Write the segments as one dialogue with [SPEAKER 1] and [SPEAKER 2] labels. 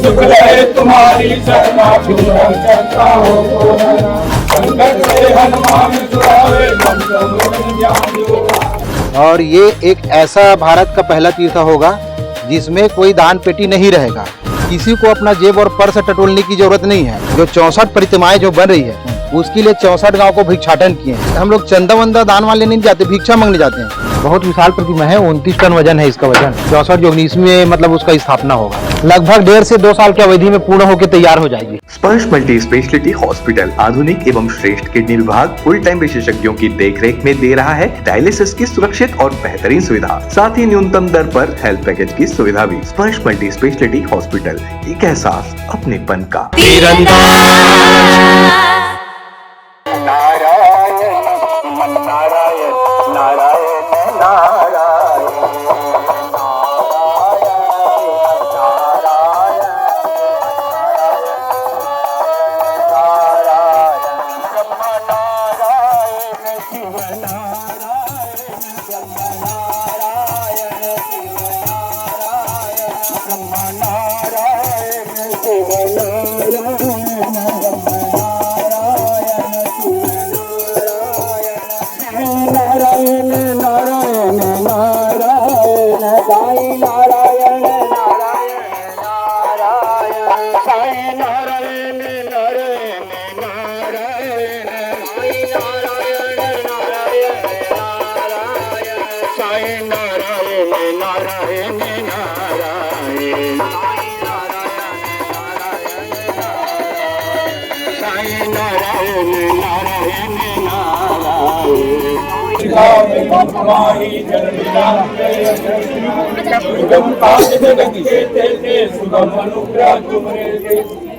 [SPEAKER 1] सुख रहे तुम्हारी शरणा, क्यों चलता हो कोरोना। संकट से हनुमान छुड़ावे, मन को मोहन ज्ञान जुड़ावे।
[SPEAKER 2] और ये एक ऐसा भारत का पहला तीर्थ होगा जिसमें कोई दान पेटी नहीं रहेगा। किसी को अपना जेब और पर्स टटोलने की जरूरत नहीं है। जो 64 प्रतिमाएं जो बन रही है उसके लिए 64 गांव को भिक्षाटन किए हैं। हम लोग चंदा वंदा दान वाले नहीं जाते, भिक्षा मांगने जाते हैं। बहुत विशाल प्रतिमा है, 29 टन वजन है इसका वजन। 64 योगिनी इसमें मतलब उसका स्थापना होगा। लगभग 1.5 से 2 साल की अवधि में पूर्ण होकर तैयार हो जाएगी।
[SPEAKER 3] स्पर्श मल्टी स्पेशलिटी हॉस्पिटल आधुनिक एवं श्रेष्ठ किडनी विभाग फुल टाइम विशेषज्ञों की देखरेख में दे रहा है डायलिसिस की सुरक्षित और बेहतरीन सुविधा, साथ ही न्यूनतम दर पर हेल्थ पैकेज की सुविधा भी। स्पर्श मल्टी स्पेशलिटी हॉस्पिटल, एक एहसास अपनेपन का।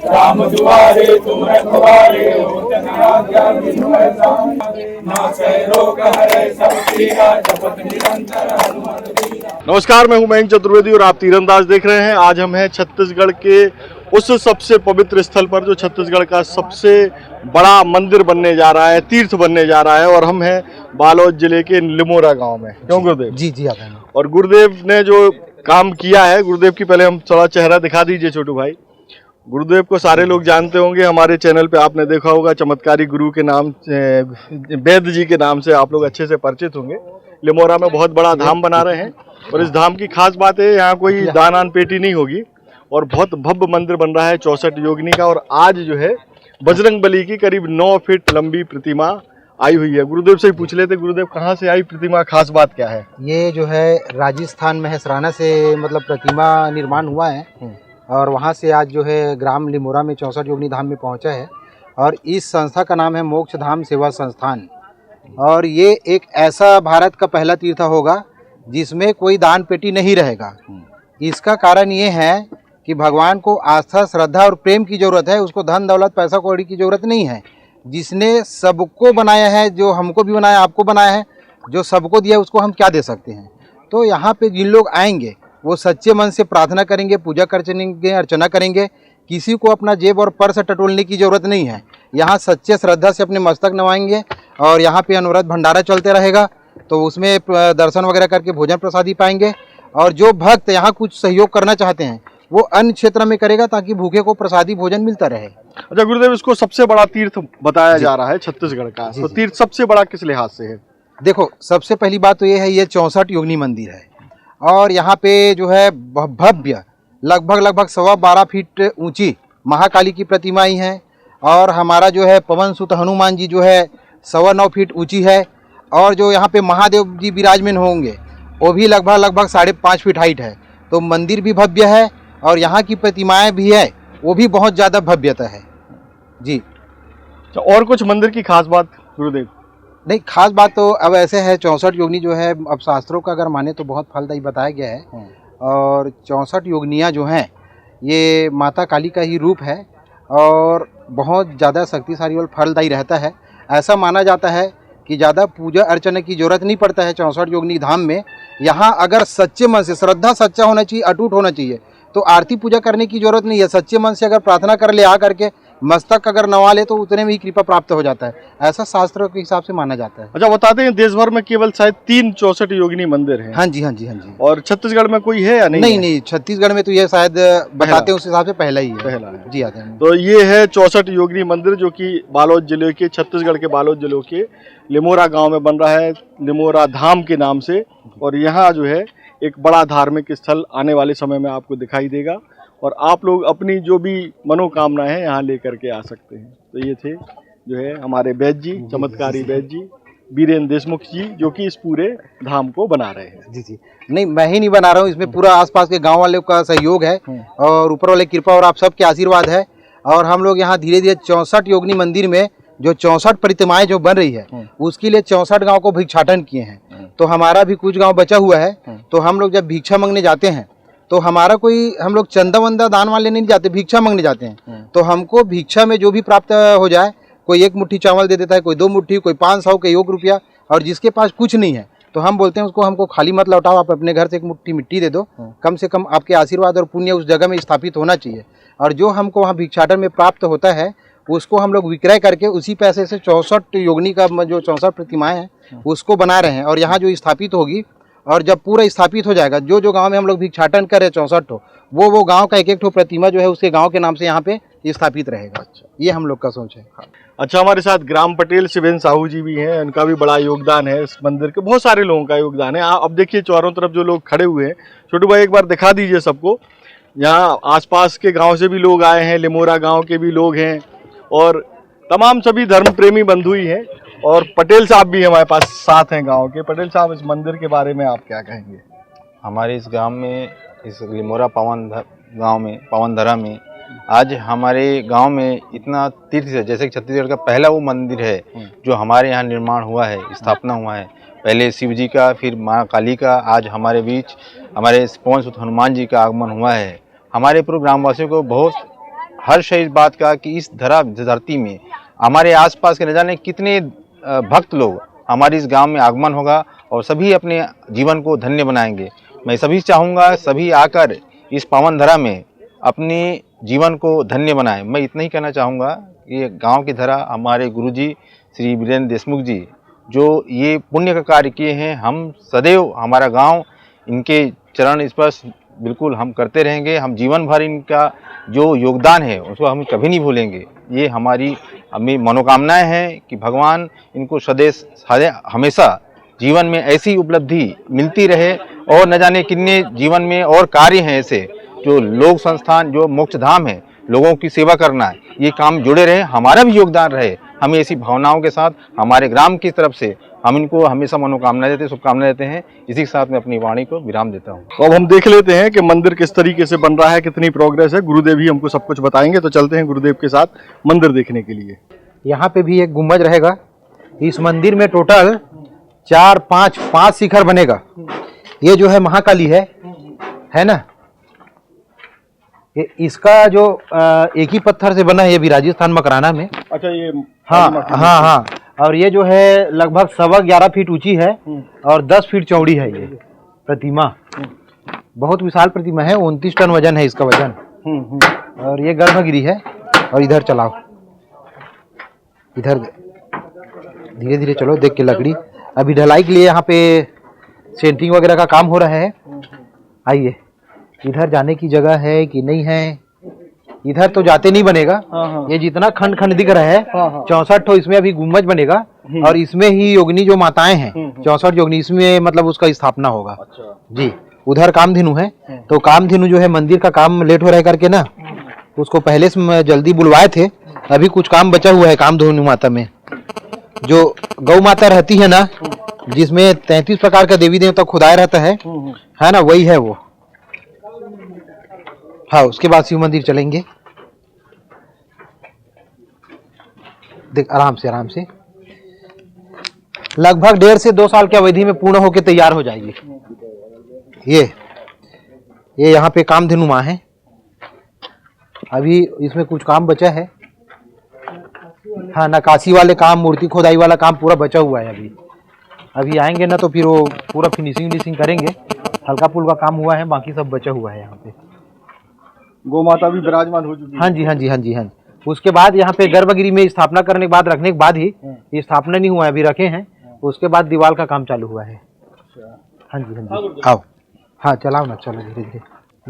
[SPEAKER 1] राम दुआरे तुम रखवारे, होत न आज्ञा बिनु ऐसा। नासै रोग हरै सब पीरा, जपत निरंतर हनुमत बीरा।
[SPEAKER 4] नमस्कार, मैं हूं मयंक चतुर्वेदी और आप तीरंदाज देख रहे हैं। आज हम हैं छत्तीसगढ़ के उस सबसे पवित्र स्थल पर जो छत्तीसगढ़ का सबसे बड़ा मंदिर बनने जा रहा है, तीर्थ बनने जा रहा है, और हम हैं बालोद जिले के लिमोरा गांव में। क्यों गुरुदेव?
[SPEAKER 2] जी जी आप हैं।
[SPEAKER 4] और गुरुदेव ने जो काम किया है, गुरुदेव की पहले हम थोड़ा चेहरा दिखा दीजिए छोटू भाई। गुरुदेव को सारे लोग जानते होंगे, हमारे चैनल पे आपने देखा होगा, चमत्कारी गुरु के नाम से, वेद जी के नाम से आप लोग अच्छे से परिचित होंगे। लिमोरा में बहुत बड़ा धाम बना रहे हैं और इस धाम की खास बात है यहाँ कोई दान पेटी नहीं होगी और बहुत भव्य मंदिर बन रहा है 64 योगिनी का। और आज जो है बजरंग बली की करीब 9 फीट लंबी प्रतिमा आई हुई है। गुरुदेव से ही पूछ लेते, गुरुदेव कहाँ से आई प्रतिमा, खास बात क्या है?
[SPEAKER 2] ये जो है राजस्थान में है, सराना से मतलब प्रतिमा निर्माण हुआ है और वहाँ से आज जो है ग्राम लिमोरा में 64 योगिनी धाम में पहुँचा है। और इस संस्था का नाम है मोक्ष धाम सेवा संस्थान। और ये एक ऐसा भारत का पहला तीर्थ होगा जिसमें कोई दान पेटी नहीं रहेगा। इसका कारण ये है कि भगवान को आस्था, श्रद्धा और प्रेम की ज़रूरत है, उसको धन दौलत पैसा कौड़ी की ज़रूरत नहीं है। जिसने सबको बनाया है, जो हमको भी बनाया, आपको बनाया है, जो सबको दिया उसको हम क्या दे सकते हैं। तो यहाँ पे जिन लोग आएंगे वो सच्चे मन से प्रार्थना करेंगे, पूजा करेंगे, अर्चना करेंगे। किसी को अपना जेब और पर्स टटोलने की ज़रूरत नहीं है। यहाँ सच्चे श्रद्धा से अपने मस्तक नवाएंगे और यहाँ पे अनवरत भंडारा चलते रहेगा, तो उसमें दर्शन वगैरह करके भोजन प्रसादी पाएंगे। और जो भक्त यहाँ कुछ सहयोग करना चाहते हैं वो अन्य क्षेत्र में करेगा ताकि भूखे को प्रसादी भोजन मिलता रहे।
[SPEAKER 4] अच्छा गुरुदेव, इसको सबसे बड़ा तीर्थ बताया जा रहा है छत्तीसगढ़ का, तो तीर्थ सबसे बड़ा किस लिहाज से है?
[SPEAKER 2] देखो, सबसे पहली बात तो ये है, ये 64 योगिनी मंदिर है और यहाँ पे जो है भव्य लगभग 12.25 फीट ऊंची महाकाली की प्रतिमाएं हैं। और हमारा जो है पवन सुत हनुमान जी जो है 9.25 फीट ऊंची है। और जो यहाँ पे महादेव जी विराजमान होंगे वो भी लगभग 5.5 फीट हाइट है। तो मंदिर भी भव्य है और यहाँ की प्रतिमाएं भी है, वो भी बहुत ज़्यादा भव्यता है जी।
[SPEAKER 4] और कुछ मंदिर की खास बात गुरुदेव?
[SPEAKER 2] नहीं, खास बात तो अब ऐसे है, 64 योगिनी जो है अब शास्त्रों का अगर माने तो बहुत फलदायी बताया गया है। और 64 योगिनियाँ जो हैं ये माता काली का ही रूप है और बहुत ज़्यादा शक्तिशाली और फलदायी रहता है। ऐसा माना जाता है कि ज़्यादा पूजा अर्चना की जरूरत नहीं पड़ता है 64 योगिनी धाम में। यहाँ अगर सच्चे मन से, श्रद्धा सच्चा होना चाहिए, अटूट होना चाहिए, तो आरती पूजा करने की जरूरत नहीं है। सच्चे मन से अगर प्रार्थना कर ले आ करके मस्तक अगर नवा ले तो उतने में ही कृपा प्राप्त हो जाता है, ऐसा शास्त्रों के हिसाब से माना जाता है।
[SPEAKER 4] अच्छा, बताते हैं देश भर में केवल शायद 3 64 योगिनी मंदिर हैं।
[SPEAKER 2] हाँ जी, हाँ जी, हाँ जी।
[SPEAKER 4] और छत्तीसगढ़ में कोई है या नहीं?
[SPEAKER 2] नहीं नहीं, छत्तीसगढ़ में तो ये शायद बताते हैं उस हिसाब से पहला ही है।
[SPEAKER 4] पहला है
[SPEAKER 2] जी आते हैं।
[SPEAKER 4] तो ये है 64 योगिनी मंदिर जो कि बालोद जिले के, छत्तीसगढ़ के बालोद जिले के लिमोरा गांव में बन रहा है, लिमोरा धाम के नाम से। और यहाँ जो है एक बड़ा धार्मिक स्थल आने वाले समय में आपको दिखाई देगा और आप लोग अपनी जो भी मनोकामना है यहाँ लेकर के आ सकते हैं। तो ये थे जो है हमारे वैद्य जी, चमत्कारी वैद्य जी बीरेंद्र देशमुख जी, जो कि इस पूरे धाम को बना रहे हैं।
[SPEAKER 2] जी जी, नहीं मैं ही नहीं बना रहा हूँ, इसमें पूरा आसपास के गांव वालों का सहयोग है और ऊपर वाले कृपा और आप सबके आशीर्वाद है। और हम लोग यहाँ धीरे धीरे 64 योगिनी मंदिर में जो 64 प्रतिमाएं जो बन रही है उसके लिए 64 गांव को भिक्षाटन किए हैं। तो हमारा भी कुछ गांव बचा हुआ है, तो हम लोग जब भिक्षा मांगने जाते हैं तो हमारा कोई, हम लोग चंदा वंदा दान वाले नहीं जाते, भिक्षा मांगने जाते हैं। तो हमको भिक्षा में जो भी प्राप्त हो जाए, कोई 1 मुट्ठी चावल दे देता है, कोई 2 मुट्ठी, कोई 500, कोई 1 रुपया। और जिसके पास कुछ नहीं है तो हम बोलते हैं उसको, हमको खाली मत लौटाओ, आप अपने घर से 1 मुट्ठी मिट्टी दे दो, कम से कम आपके आशीर्वाद और पुण्य उस जगह में स्थापित होना चाहिए। और जो हमको वहाँ भिक्षाटन में प्राप्त होता है उसको हम लोग विक्रय करके उसी पैसे से 64 योगिनी का जो 64 प्रतिमाएं हैं उसको बना रहे हैं। और यहाँ जो स्थापित होगी और जब पूरा स्थापित हो जाएगा, जो जो गांव में हम लोग भिक्षाटन कर रहे हैं 64 ठो, वो गांव का 1-1 ठो प्रतिमा जो है उसके गांव के नाम से यहाँ पे स्थापित रहेगा। अच्छा, ये हम लोग का सोच है।
[SPEAKER 4] अच्छा, हमारे साथ ग्राम पटेल शिवेंद्र साहू जी भी हैं, उनका भी बड़ा योगदान है इस मंदिर के, बहुत सारे लोगों का योगदान है। अब देखिए चारों तरफ जो लोग खड़े हुए हैं, छोटू भाई एक बार दिखा दीजिए सबको। यहाँ आसपास के गांव से भी लोग आए हैं, लिमोरा गांव के भी लोग हैं और तमाम सभी धर्म प्रेमी बंधु ही हैं। और पटेल साहब भी हमारे पास साथ हैं गांव के। पटेल साहब, इस मंदिर के बारे में आप क्या कहेंगे?
[SPEAKER 5] हमारे इस गांव में, इस लिमोरा गांव में, पावनधरा में आज हमारे गांव में इतना तीर्थ है, जैसे कि छत्तीसगढ़ का पहला वो मंदिर है जो हमारे यहाँ निर्माण हुआ है, स्थापना हुआ है। पहले शिव जी का, फिर माँ काली का, आज हमारे बीच हमारे पवन सुत हनुमान जी का आगमन हुआ है। हमारे पूर्व ग्रामवासियों को बहुत हर्ष है इस बात का कि इस धरती में हमारे आसपास के न जाने कितने भक्त लोग हमारे इस गांव में आगमन होगा और सभी अपने जीवन को धन्य बनाएंगे। मैं सभी चाहूँगा सभी आकर इस पावन धरा में अपने जीवन को धन्य बनाएं। मैं इतना ही कहना चाहूँगा कि गांव की धरा हमारे गुरुजी श्री बीरेंद्र देशमुख जी जो ये पुण्य का कार्य किए हैं, हम सदैव हमारा गांव इनके चरण स्पर्श बिल्कुल हम करते रहेंगे। हम जीवन भर इनका जो योगदान है उसको हम कभी नहीं भूलेंगे। ये हमारी मनोकामनाएं हैं कि भगवान इनको सदैव हमेशा जीवन में ऐसी उपलब्धि मिलती रहे और न जाने कितने जीवन में और कार्य हैं ऐसे जो लोक संस्थान, जो मोक्ष धाम है, लोगों की सेवा करना है, ये काम जुड़े रहे, हमारा भी योगदान रहे। हमें ऐसी भावनाओं के साथ हमारे ग्राम की तरफ से हम इनको हमेशा मनोकामना देते हैं, शुभकामना देते हैं। इसी के साथ मैं अपनी वाणी को विराम देता हूँ।
[SPEAKER 4] तो अब हम देख लेते हैं कि मंदिर किस तरीके से बन रहा है, कितनी प्रोग्रेस है। गुरुदेव ही हमको सब कुछ बताएंगे, तो चलते हैं गुरुदेव के साथ मंदिर देखने के लिए।
[SPEAKER 2] यहाँ पे भी एक गुम्बज रहेगा। इस मंदिर में टोटल 5 शिखर बनेगा। ये जो है महाकाली है ना, इसका जो एक ही पत्थर से बना है, ये भी राजस्थान मकराना में।
[SPEAKER 4] अच्छा, ये
[SPEAKER 2] हाँ। और ये जो है लगभग 11.25 फीट ऊंची है और 10 फीट चौड़ी है। ये प्रतिमा बहुत विशाल प्रतिमा है, 29 टन वजन है इसका वजन। और ये गर्भगृह है। और इधर चलाओ, इधर धीरे धीरे चलो, देख के लकड़ी अभी ढलाई के लिए यहाँ पे सेंटरिंग वगैरह का काम हो रहा है। आइए, इधर जाने की जगह है कि नहीं है? इधर तो जाते नहीं बनेगा। ये जितना खंड खंड दिख रहा है 64 ठो, इसमें अभी गुम्बज बनेगा। और इसमें ही योगिनी जो माताएं हैं 64 योगिनी, इसमें मतलब उसका स्थापना होगा।
[SPEAKER 4] अच्छा
[SPEAKER 2] जी, उधर कामधेनु है। तो कामधेनु जो है मंदिर का काम लेट हो रहा है करके ना, उसको पहले से जल्दी बुलवाए थे। अभी कुछ काम बचा हुआ है कामधेनु माता में। जो गौ माता रहती है ना, जिसमें 33 प्रकार का देवी देवता खुदाया रहता है ना, वही है वो। हाँ, उसके बाद शिव मंदिर चलेंगे। देख, आराम से लगभग 1.5 से 2 साल की अवधि में पूर्ण होकर तैयार हो जाएगी। ये यहाँ पे कामधेनु माँ है। अभी इसमें कुछ काम बचा है। हाँ, नक्काशी वाले काम, मूर्ति खोदाई वाला काम पूरा बचा हुआ है। अभी आएंगे ना तो फिर वो पूरा फिनिशिंग करेंगे। हल्का पुल्का काम हुआ है, बाकी सब बचा हुआ है। यहाँ पे
[SPEAKER 4] गौ माता भी विराजमान हो चुकी है।
[SPEAKER 2] हाँ जी। उसके बाद यहाँ पे गर्भगृह में स्थापना करने के बाद, रखने के बाद ही, ये स्थापना नहीं हुआ है, अभी रखे हैं, उसके बाद दीवार का काम चालू हुआ है। हाँ जी, हाँ जी, आओ, हाँ चलाओ ना, चलो धीरे धीरे।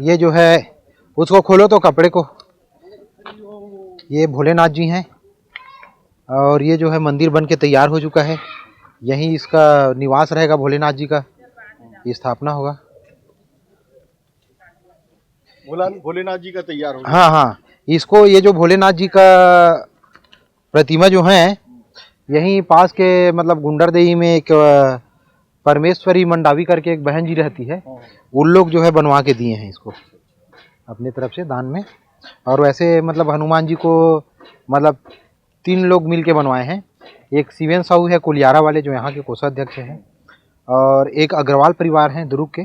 [SPEAKER 2] ये जो है उसको खोलो तो कपड़े को, ये भोलेनाथ जी हैं और ये जो है मंदिर बन के तैयार हो चुका है, यहीं इसका निवास रहेगा, भोलेनाथ जी का ये स्थापना होगा।
[SPEAKER 4] भोलेनाथ जी का तैयार हो गया।
[SPEAKER 2] हाँ हाँ, इसको ये जो भोलेनाथ जी का प्रतिमा जो है, यहीं पास के मतलब गुंडरदेही में एक परमेश्वरी मंडावी करके एक बहन जी रहती है, उन लोग जो है बनवा के दिए हैं इसको अपनी तरफ से दान में। और वैसे मतलब हनुमान जी को मतलब 3 लोग मिल के बनवाए हैं, एक शिवेन साहू है कुलियारा वाले जो यहाँ के कोषाध्यक्ष हैं, और एक अग्रवाल परिवार हैं दुर्ग के,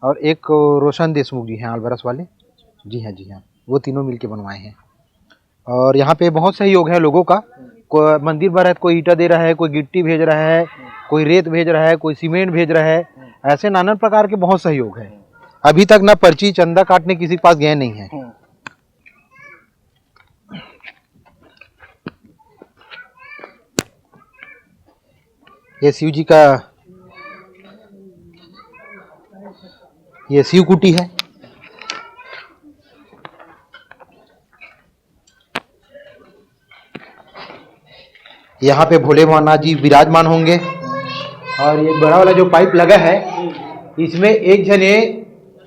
[SPEAKER 2] और एक रोशन देशमुख जी हैं आलबरस वाले। जी हाँ, जी हाँ, वो तीनों मिल के बनवाए हैं। और यहाँ पे बहुत सहयोग है लोगों का, कोई मंदिर भर है, कोई ईंटा दे रहा है, कोई गिट्टी भेज रहा है, कोई रेत भेज रहा है, कोई सीमेंट भेज रहा है, ऐसे नाना प्रकार के बहुत सहयोग है। अभी तक ना पर्ची चंदा काटने किसी के पास गए नहीं है। ये शिव जी का ये शिव कुटी है। यहाँ पे भोले नाथ जी विराजमान होंगे। और ये बड़ा वाला जो पाइप लगा है, इसमें एक जने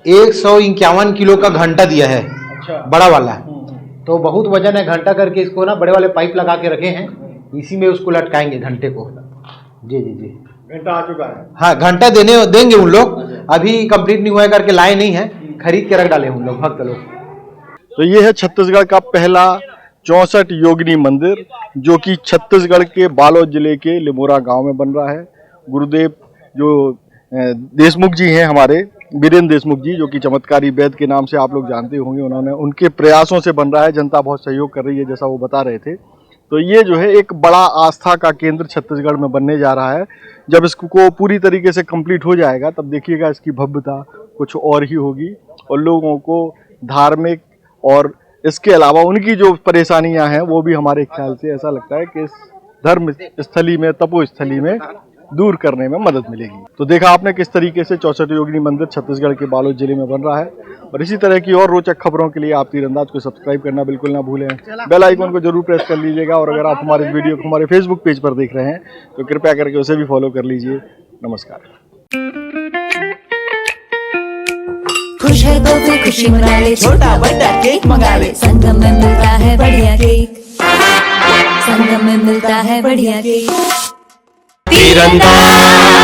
[SPEAKER 2] 151 किलो का घंटा दिया है। अच्छा। बड़ा वाला, तो बहुत वजन है घंटा करके, इसको ना बड़े वाले पाइप लगा के रखे हैं, इसी में उसको लटकाएंगे घंटे को। जी जी जी,
[SPEAKER 4] घंटा आ चुका है।
[SPEAKER 2] हाँ, घंटा देंगे उन लोग, अभी कंप्लीट नहीं हुआ है करके लाए नहीं है, खरीद के रख डाले उन लोग भक्त लोग।
[SPEAKER 4] तो ये है छत्तीसगढ़ का पहला 64 योगिनी मंदिर, जो कि छत्तीसगढ़ के बालोद जिले के लिमोरा गांव में बन रहा है। गुरुदेव जो देशमुख जी हैं हमारे, वीरेंद्र देशमुख जी, जो कि चमत्कारी वैद्य के नाम से आप लोग जानते होंगे, उन्होंने उनके प्रयासों से बन रहा है। जनता बहुत सहयोग कर रही है, जैसा वो बता रहे थे। तो ये जो है एक बड़ा आस्था का केंद्र छत्तीसगढ़ में बनने जा रहा है। जब इसको पूरी तरीके से कंप्लीट हो जाएगा, तब देखिएगा इसकी भव्यता कुछ और ही होगी, और लोगों को धार्मिक और इसके अलावा उनकी जो परेशानियां हैं वो भी हमारे ख्याल से ऐसा लगता है कि इस धर्म स्थली में, तपोस्थली में दूर करने में मदद मिलेगी। तो देखा आपने किस तरीके से 64 योगिनी मंदिर छत्तीसगढ़ के बालोद जिले में बन रहा है। और इसी तरह की और रोचक खबरों के लिए आप तीरंदाज को सब्सक्राइब करना बिल्कुल ना भूलें, बेल आइकन को जरूर प्रेस कर लीजिएगा। और अगर आप हमारे वीडियो को हमारे फेसबुक पेज पर देख रहे हैं तो कृपया करके उसे भी फॉलो कर लीजिए। नमस्कार।
[SPEAKER 6] खुश है तो फिर खुशी मना ले, छोटा बड़ा केक मंगा ले, संगम में मिलता है बढ़िया केक, संगम में मिलता है बढ़िया केक। तीरंदाज।